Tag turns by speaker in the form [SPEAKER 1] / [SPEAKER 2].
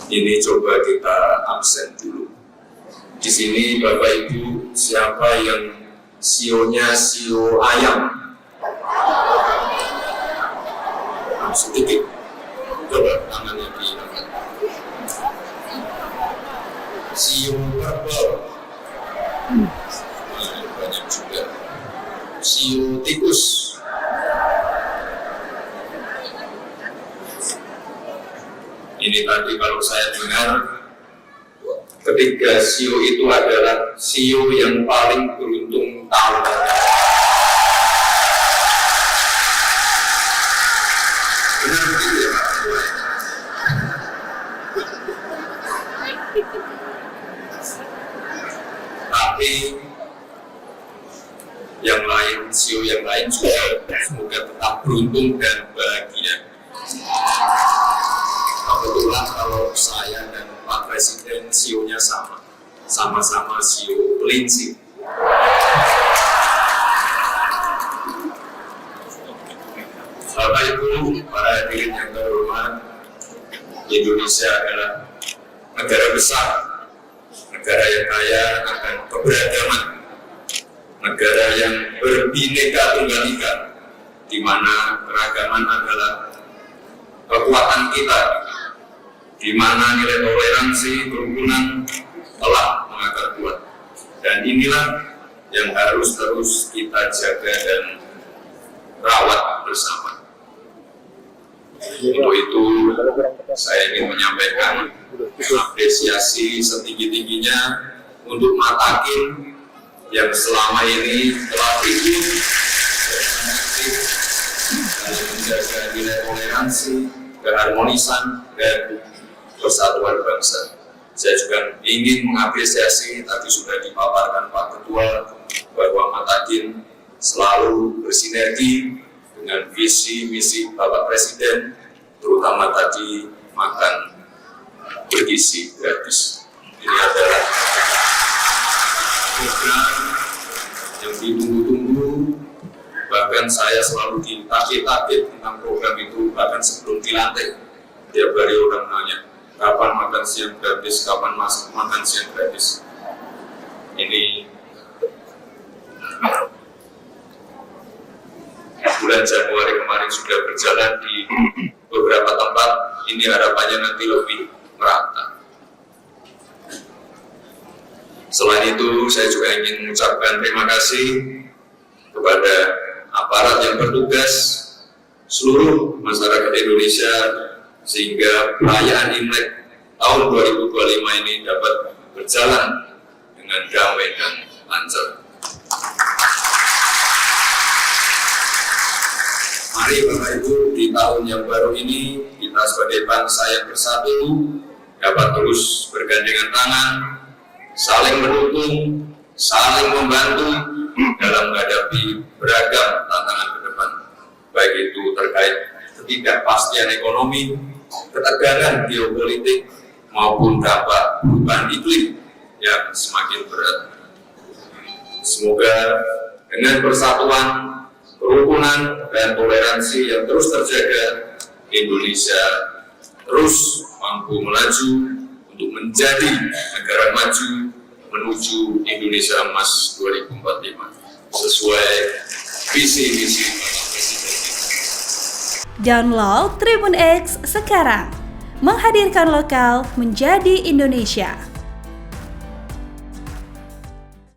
[SPEAKER 1] Ini coba kita absen dulu. Di sini Bapak Ibu, siapa yang sionya sio ayam? Sedikit. Coba tangannya diangkat. Sio kerbau. Banyak juga. Sio tikus. Ini tadi kalau saya dengar, ketiga sio itu adalah sio yang paling beruntung tahun. Benar begitu ya Pak? Tapi yang lain, sio yang lain juga semoga tetap beruntung dan bahagia. Kebetulan kalau saya dan Pak Presiden sionya sama-sama sio kelinci. Bapak Ibu, para hadirin yang terhormat, Indonesia adalah negara besar, negara yang kaya akan keberagaman, negara yang berbineka tunggal ika, di mana keragaman adalah kekuatan kita, di mana nilai toleransi kerukunan telah mengakar kuat, dan inilah yang harus terus kita jaga dan rawat bersama. Untuk itu saya ingin menyampaikan apresiasi setinggi-tingginya untuk Matakin yang selama ini telah ikut dan aktif dalam menjaga nilai toleransi, keharmonisan, dan persatuan bangsa. Saya juga ingin mengapresiasi, tadi sudah dipaparkan Pak Ketua, bahwa Matakin selalu bersinergi dengan visi misi Bapak Presiden, terutama tadi makan bergizi gratis. Ini adalah program yang ditunggu-tunggu, bahkan saya selalu ditarget tentang program itu, bahkan sebelum dilantik. Tiap hari orang nanya, kapan makan siang gratis, kapan makan siang gratis. Ini bulan Januari kemarin sudah berjalan di beberapa tempat, ini harapannya nanti lebih merata. Selain itu, saya juga ingin mengucapkan terima kasih kepada aparat yang bertugas, seluruh masyarakat Indonesia, sehingga perayaan Imlek tahun 2025 ini dapat berjalan dengan damai dan lancar. Mari Bapak Ibu, di tahun yang baru ini, kita sebagai bangsa yang bersatu dapat terus bergandengan tangan, saling mendukung, saling membantu dalam menghadapi beragam tantangan ke depan, baik itu terkait ketidakpastian ekonomi, ketegangan geopolitik, maupun dampak perubahan iklim yang semakin berat. Semoga dengan persatuan, kerukunan, dan toleransi yang terus terjaga, Indonesia terus mampu melaju untuk menjadi negara maju menuju Indonesia Emas 2045 sesuai visi-misi Bapak Presiden.
[SPEAKER 2] Download Tribun X sekarang, menghadirkan lokal menjadi Indonesia.